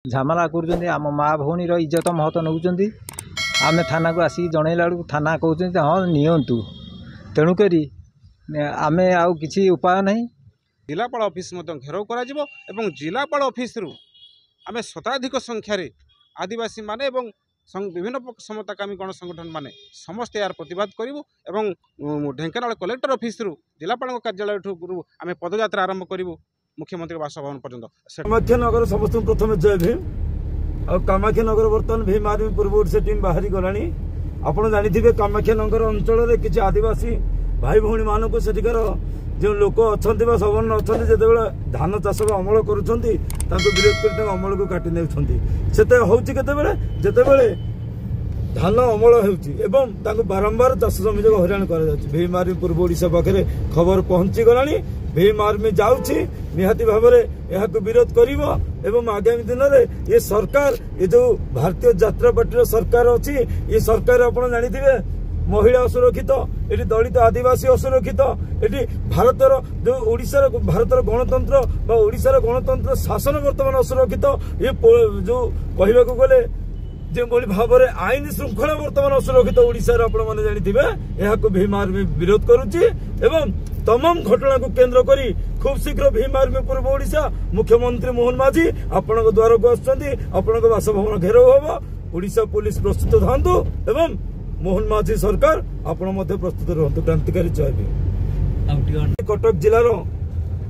झमेला कर आम माँ भौणीर इज्जत महत्व नौकरी आम थाना को आसिक जनइला बेलू थाना कहते हाँ नियंतु तेणुक आम आउ कि उपाय नहीं। जिलापाल ऑफिस घेराव कर जिलापाल ऑफिस आम शताधिक संख्यार आदिवासी माने विभिन्न समताकामी गण संगठन माने समस्ते यार प्रतिवाद करूँ और ढेंकानाल कलेक्टर ऑफिस जिलापाल कार्यालय आम पदयात्रा आरंभ करूँ मुख्यमंत्री बासभवन पर्यंत। कामाख्यानगर समस्त प्रथम जय भीम और कामाख्यानगर बर्तमान भीम आर्मी पूर्व से टीम बाहरी गलानी। आपड़ जानी कामाख्यानगर अंचल किसी आदिवासी भाई भौणी मानक सेठिकार जो लोक अच्छा सवर्ण अच्छा जिते धान चाष अमल करुँच विरोध कर अमल को काटि नेते होते धान अमल हो बारंबार चाष जमी जो हईराण कर भीम आर्मी पूर्व ओडिशा पाखे खबर पहुंची गलानी। भीम आर्मी जाऊँगी निहाती भाव में विरोध कर आगामी दिन में ये सरकार ये जो भारतीय जनता पार्टी सरकार अच्छी ये सरकार आपड़ जानी महिला असुरक्षित ये दलित आदिवासी असुरक्षित ये भारतर जो ओडिशार भारतर गणतंत्र ओडिशार गणतंत्र शासन बर्तमान असुरक्षित ये जो कहवा गले जो भाव में आईन श्रृंखला बर्तमान असुरक्षित ओडिशार आपण मैंने जानी भीम आर्मी विरोध करुच्ची तमाम घटना को केंद्र करी खूब शीघ्र भीम आर्मी पूर्व ओडिशा मुख्यमंत्री मोहन माझी आपण द्वार को आपण बासभवन घेराव हम ओडिशा पुलिस प्रस्तुत थांतु एवं मोहन माझी सरकार आपण प्रस्तुत रहतु। क्रांतिकारी जय भीम। कटक जिलार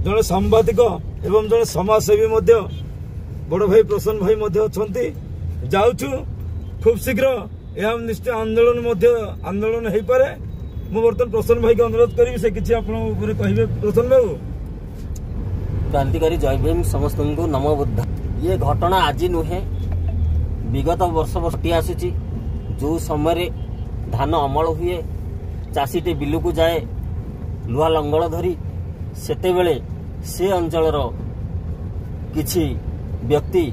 जड़े सांबादिक एवं जड़े समाजसेवी बड़ भाई प्रसन्न भाई अच्छा जाऊँ खूब शीघ्र यह निश्चय आंदोलन हो पारे। मु बर्तमान प्रसन्न भाई को अनुरोध करी से किसी कहे प्रसन्न बाबू। क्रांतिकारी जय भीम समस्त को नमो बुद्ध। ये घटना आज नुहे विगत वर्ष वर्ष आसूची जो समय धान अमल हुए चाषीटे बिलू को जाए लुहा लंगल धरी सेते बेले से अंचल किछि व्यक्ति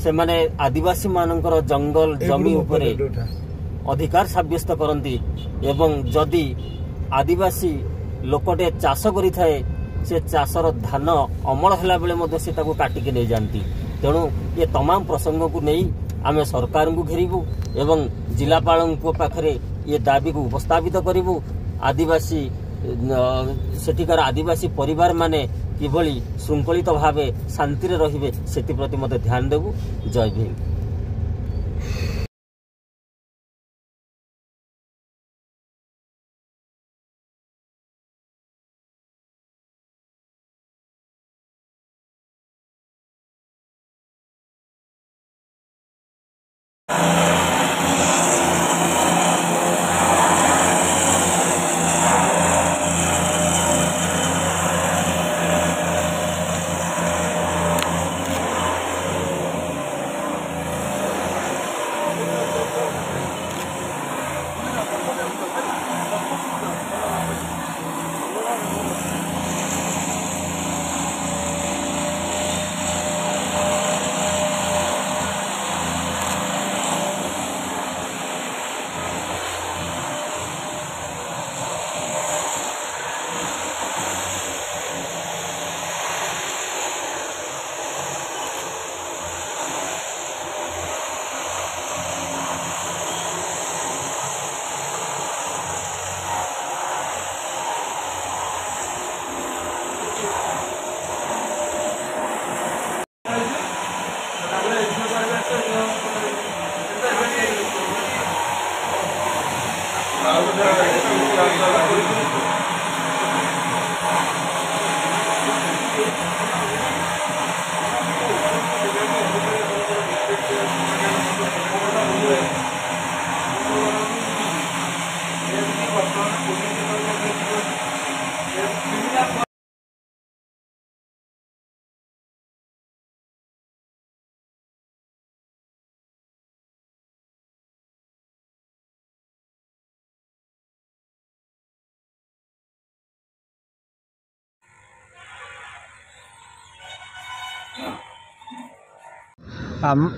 से माने आदिवासी मानकर जंगल जमी उपरे अधिकार साब्यस्त करती एवं जदि आदिवासी लोकटे चाष करि थाए से चाषर धान अमल होला बेले मध्य से ताको काटिके नहीं जानती। तेणु ये तमाम प्रसंग को नहीं आम सरकार को घेरू एवं जिलापाल पाखरे ये दाबी को उपस्थापित करूँ। आदिवासी सेठिकार आदिवासी परिवार माने किभली श्रृंखलित भावे शांति रे से प्रति मते ध्यान देबू। जय भीम।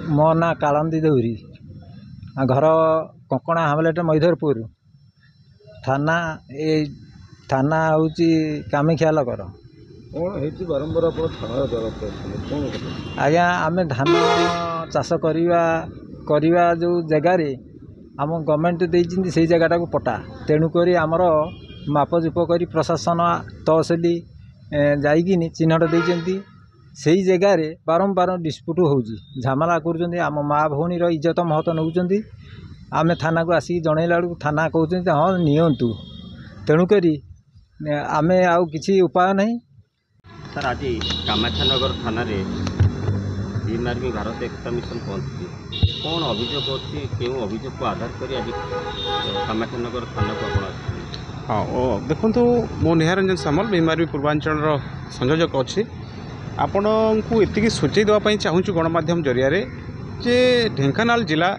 मो ना कालंदी दौरी घर कंकणा हामलेट मैधरपुर थाना हूँ कामाख्या नगर କ'ଣ ହେଇଛି ବାରମ୍ବାର ଆପଣ ଥାନାର ଦ୍ୱାରସ୍ଥ ହେଉଛନ୍ତି କ'ଣ କଥା? ଆଜ୍ଞା ଆମେ ଧାନ ଚାଷ କରିବା ଯେଉଁ ଜାଗାରେ ଆମ ଗଭର୍ଣ୍ଣମେଣ୍ଟ ଦେଇଛନ୍ତି ସେଇ ଜାଗାଟାକୁ ପଟା, ତେଣୁକରି ଆମର ମାପଚୁପ କରି ପ୍ରଶାସନ ତହସିଲ ଯାଇକିନି ଚିହ୍ନଟ ଦେଇଛନ୍ତି। ସେଇ ଜାଗାରେ ବାରମ୍ବାର ଡିସ୍ପ୍ୟୁଟ୍ ହେଉଛି, ଝାମେଲା କରୁଛନ୍ତି, ଆମ ମା ଭଉଣୀର ଇଜ୍ଜତ ମହତ ନେଉଛନ୍ତି। ଆମେ ଥାନାକୁ ଆସିକି ଜଣାଇଲା ବେଳକୁ ଥାନା କହୁଛନ୍ତି ହଁ ନିଅନ୍ତୁ, ତେଣୁକରି ଆମେ ଆଉ କିଛି ଉପାୟ ନାହିଁ। ସାର୍ ଆଜି କାମାକ୍ଷାନଗର ଥାନାରେ ଭୀମ ଆର୍ମି ଭାରତ ଏକତା ମିଶନ ପହଞ୍ଚିଛି, କ'ଣ ଅଭିଯୋଗ ଅଛି, କେଉଁ ଅଭିଯୋଗକୁ ଆଧାର କରି ଆଜି କାମାକ୍ଷାନଗର ଥାନାକୁ ଆପଣ ଆସିଛନ୍ତି? ହଁ ଦେଖନ୍ତୁ, ମୁଁ ନିହାରଞ୍ଜନ ସାମଲ ଭୀମ ଆର୍ମି ପୂର୍ବାଞ୍ଚଳର ସଂଯୋଜକ ଅଛି। ଆପଣଙ୍କୁ ଏତିକି ସୂଚାଇ ଦେବା ପାଇଁ ଚାହୁଁଛୁ ଗଣମାଧ୍ୟମ ଜରିଆରେ ଯେ ଢେଙ୍କାନାଳ ଜିଲ୍ଲା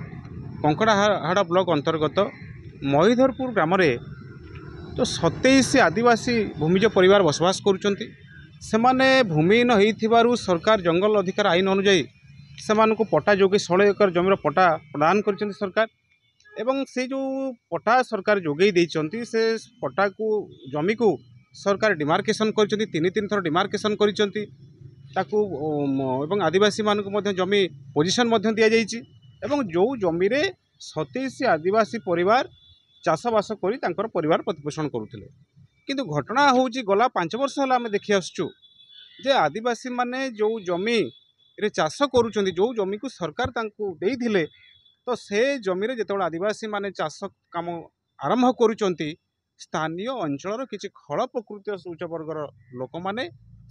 କଙ୍କଡ଼ାହାଡ଼ ବ୍ଲକ ଅନ୍ତର୍ଗତ ମହିଧରପୁର ଗ୍ରାମରେ ତ 27 ଆଦିବାସୀ ଭୂମିଜ ପରିବାର ବସବାସ କରୁଛନ୍ତି। ସେମାନେ ଭୂମିହୀନ ହୋଇଥିବାରୁ ସରକାର ଜଙ୍ଗଲ ଅଧିକାର ଆଇନ ଅନୁଯାୟୀ ସେମାନଙ୍କୁ ପଟ୍ଟା ଯୋଗାଇ 16 ଏକର ଜମିର ପଟ୍ଟା ପ୍ରଦାନ କରିଛନ୍ତି ସରକାର। ଏବଂ ସେ ଯେଉଁ ପଟ୍ଟା ସରକାର ଯୋଗାଇ ଦେଇଛନ୍ତି ସେ ପଟ୍ଟାକୁ ଜମିକୁ ସରକାର ଡିମାର୍କେସନ୍ କରିଛନ୍ତି, 3 ଥର ଡିମାର୍କେସନ୍ କରିଛନ୍ତି ତାକୁ। ଏବଂ ଆଦିବାସୀମାନଙ୍କୁ ମଧ୍ୟ ଜମି ପୋଜିସନ୍ ମଧ୍ୟ ଦିଆଯାଇଛି। ଏବଂ ଯେଉଁ ଜମିରେ 27 ଆଦିବାସୀ ପରିବାର ଚାଷବାସ କରି ତାଙ୍କର ପରିବାର ପ୍ରତିପୋଷଣ କରୁଥିଲେ। କିନ୍ତୁ ଘଟଣା ହେଉଛି ଗଲା 5 ବର୍ଷ ହେଲା ଆମେ ଦେଖି ଆସୁଛୁ ଯେ ଆଦିବାସୀମାନେ ଯେଉଁ ଜମିରେ ଚାଷ କରୁଛନ୍ତି, ଯେଉଁ ଜମିକୁ ସରକାର ତାଙ୍କୁ ଦେଇଥିଲେ, ତ ସେ ଜମିରେ ଯେତେବେଳେ ଆଦିବାସୀମାନେ ଚାଷ କାମ ଆରମ୍ଭ କରୁଛନ୍ତି, ସ୍ଥାନୀୟ ଅଞ୍ଚଳର କିଛି ଖଳ ପ୍ରକୃତିର ଉଚ୍ଚ ବର୍ଗର ଲୋକମାନେ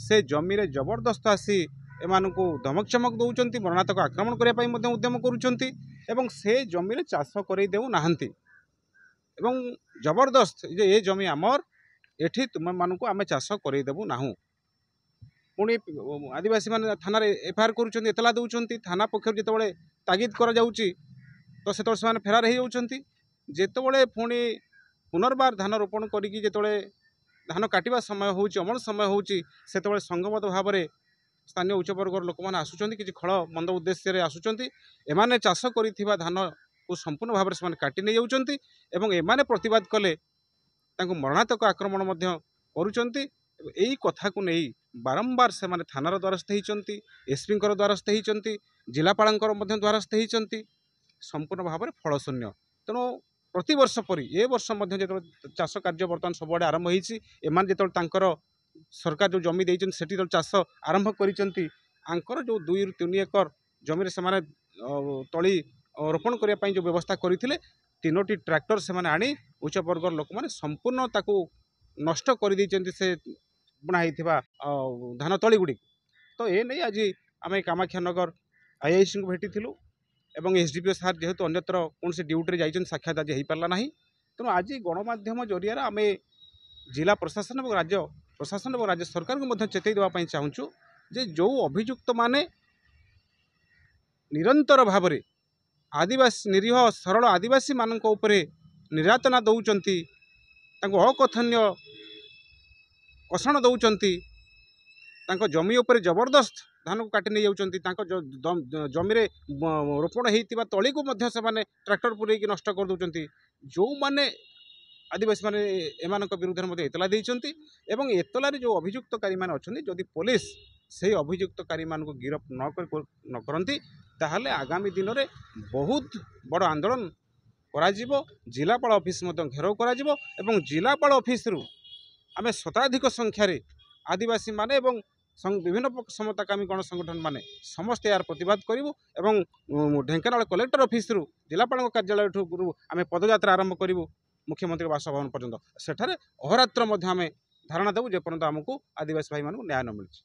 ସେ ଜମିରେ ଜବରଦସ୍ତ ଆସି ଏମାନଙ୍କୁ ଧମକ ଚମକ ଦେଉଛନ୍ତି, ମରଣାନ୍ତକ ଆକ୍ରମଣ କରିବା ପାଇଁ ମଧ୍ୟ ଉଦ୍ୟମ କରୁଛନ୍ତି ଏବଂ ସେ ଜମିରେ ଚାଷ କରେଇ ଦେଉନାହାନ୍ତି ଏବଂ ଜବରଦସ୍ତ ଯେ ଏ ଜମି ଆମର, ଏଠି ତୁମମାନଙ୍କୁ ଆମେ ଚାଷ କରେଇଦେବୁ ନାହୁଁ। ପୁଣି ଆଦିବାସୀମାନେ ଥାନାରେ ଏଫଆଇଆର୍ କରୁଛନ୍ତି, ଏତଲା ଦେଉଛନ୍ତି। ଥାନା ପକ୍ଷରୁ ଯେତେବେଳେ ତାଗିଦ କରାଯାଉଛି ତ ସେତେବେଳେ ସେମାନେ ଫେରାର ହେଇଯାଉଛନ୍ତି। ଯେତେବେଳେ ପୁଣି ପୁନର୍ବାର ଧାନ ରୋପଣ କରିକି ଯେତେବେଳେ ଧାନ କାଟିବା ସମୟ ହେଉଛି, ଅମଳ ସମୟ ହେଉଛି, ସେତେବେଳେ ସଂଘବଦ୍ଧ ଭାବରେ ସ୍ଥାନୀୟ ଉଚ୍ଚବର୍ଗର ଲୋକମାନେ ଆସୁଛନ୍ତି, କିଛି ଖଳ ମନ୍ଦ ଉଦ୍ଦେଶ୍ୟରେ ଆସୁଛନ୍ତି। ଏମାନେ ଚାଷ କରିଥିବା ଧାନକୁ ସମ୍ପୂର୍ଣ୍ଣ ଭାବରେ ସେମାନେ କାଟି ନେଇଯାଉଛନ୍ତି ଏବଂ ଏମାନେ ପ୍ରତିବାଦ କଲେ ତାଙ୍କୁ ମରଣାନ୍ତକ ଆକ୍ରମଣ ମଧ୍ୟ କରୁଛନ୍ତି। ଏହି କଥାକୁ ନେଇ ବାରମ୍ବାର ସେମାନେ ଥାନାର ଦ୍ୱାରସ୍ଥ ହୋଇଛନ୍ତି, ଏସ୍ପିଙ୍କର ଦ୍ୱାରସ୍ଥ ହୋଇଛନ୍ତି, ଜିଲ୍ଲାପାଳଙ୍କର ମଧ୍ୟ ଦ୍ୱାରସ୍ଥ ହୋଇଛନ୍ତି, ସମ୍ପୂର୍ଣ୍ଣ ଭାବରେ ଫଳଶୂନ୍ୟ। ତେଣୁ ପ୍ରତିବର୍ଷ ପରି ଏ ବର୍ଷ ମଧ୍ୟ ଯେତେବେଳେ ଚାଷ କାର୍ଯ୍ୟ ବର୍ତ୍ତମାନ ସବୁଆଡ଼େ ଆରମ୍ଭ ହୋଇଛି, ଏମାନେ ଯେତେବେଳେ ତାଙ୍କର ସରକାର ଯେଉଁ ଜମି ଦେଇଛନ୍ତି ସେଠି ଯେତେବେଳେ ଚାଷ ଆରମ୍ଭ କରିଛନ୍ତି, ଆଙ୍କର ଯେଉଁ 2ରୁ 3 ଏକର ଜମିରେ ସେମାନେ ତଳି ରୋପଣ କରିବା ପାଇଁ ଯେଉଁ ବ୍ୟବସ୍ଥା କରିଥିଲେ, 3ଟି ଟ୍ରାକ୍ଟର ସେମାନେ ଆଣି ଉଚ୍ଚ ବର୍ଗର ଲୋକମାନେ ସମ୍ପୂର୍ଣ୍ଣ ତାକୁ ନଷ୍ଟ କରିଦେଇଛନ୍ତି ସେ ବୁଣା ହେଇଥିବା ଧାନ ତଳିଗୁଡ଼ିକୁ। ତ ଏ ନେଇ ଆଜି ଆମେ କାମାକ୍ଷାନଗର ଆଇଆଇସିଙ୍କୁ ଭେଟିଥିଲୁ ଏବଂ ଏସ୍ଡିପିଓ ସାର୍ ଯେହେତୁ ଅନ୍ୟତ୍ର କୌଣସି ଡ୍ୟୁଟିରେ ଯାଇଛନ୍ତି, ସାକ୍ଷାତ ଆଜି ହୋଇପାରିଲା ନାହିଁ। ତେଣୁ ଆଜି ଗଣମାଧ୍ୟମ ଜରିଆରେ ଆମେ ଜିଲ୍ଲା ପ୍ରଶାସନ ଏବଂ ରାଜ୍ୟ ପ୍ରଶାସନ ଏବଂ ରାଜ୍ୟ ସରକାରଙ୍କୁ ମଧ୍ୟ ଚେତାଇ ଦେବା ପାଇଁ ଚାହୁଁଛୁ ଯେ ଯେଉଁ ଅଭିଯୁକ୍ତମାନେ ନିରନ୍ତର ଭାବରେ ଆଦିବାସୀ ନିରୀହ ସରଳ ଆଦିବାସୀମାନଙ୍କ ଉପରେ ନିର୍ଯାତନା ଦେଉଛନ୍ତି, ତାଙ୍କୁ ଅକଥନୀୟ କଷଣ ଦେଉଛନ୍ତି, ତାଙ୍କ ଜମି ଉପରେ ଜବରଦସ୍ତ ଧାନକୁ କାଟି ନେଇଯାଉଛନ୍ତି, ତାଙ୍କ ଜମିରେ ରୋପଣ ହୋଇଥିବା ତଳିକୁ ମଧ୍ୟ ସେମାନେ ଟ୍ରାକ୍ଟର ପୁରେଇକି ନଷ୍ଟ କରିଦେଉଛନ୍ତି। ଯେଉଁମାନେ ଆଦିବାସୀମାନେ ଏମାନଙ୍କ ବିରୁଦ୍ଧରେ ମଧ୍ୟ ଏତଲା ଦେଇଛନ୍ତି ଏବଂ ଏତଲାରେ ଯେଉଁ ଅଭିଯୁକ୍ତକାରୀମାନେ ଅଛନ୍ତି, ଯଦି ପୋଲିସ ସେହି ଅଭିଯୁକ୍ତକାରୀମାନଙ୍କୁ ଗିରଫ ନ କରନ୍ତି ତାହେଲେ ଆଗାମୀ ଦିନରେ ବହୁତ ବଡ଼ ଆନ୍ଦୋଳନ କରାଯିବ। ଜିଲ୍ଲାପାଳ ଅଫିସ ମଧ୍ୟ ଘେରାଉ କରାଯିବ ଏବଂ ଜିଲ୍ଲାପାଳ ଅଫିସରୁ ଆମେ ଶତାଧିକ ସଂଖ୍ୟାରେ ଆଦିବାସୀମାନେ ଏବଂ ବିଭିନ୍ନ ସମତାକାମୀ ଗଣ ସଂଗଠନମାନେ ସମସ୍ତେ ଏହାର ପ୍ରତିବାଦ କରିବୁ ଏବଂ ଢେଙ୍କାନାଳ କଲେକ୍ଟର ଅଫିସରୁ ଜିଲ୍ଲାପାଳଙ୍କ କାର୍ଯ୍ୟାଳୟଠୁ ଆମେ ପଦଯାତ୍ରା ଆରମ୍ଭ କରିବୁ ମୁଖ୍ୟମନ୍ତ୍ରୀ ବାସଭବନ ପର୍ଯ୍ୟନ୍ତ। ସେଠାରେ ଅହରାତ୍ର ମଧ୍ୟ ଆମେ ଧାରଣା ଦେବୁ ଯେପର୍ଯ୍ୟନ୍ତ ଆମକୁ ଆଦିବାସୀ ଭାଇମାନଙ୍କୁ ନ୍ୟାୟ ନ ମିଳୁଛି।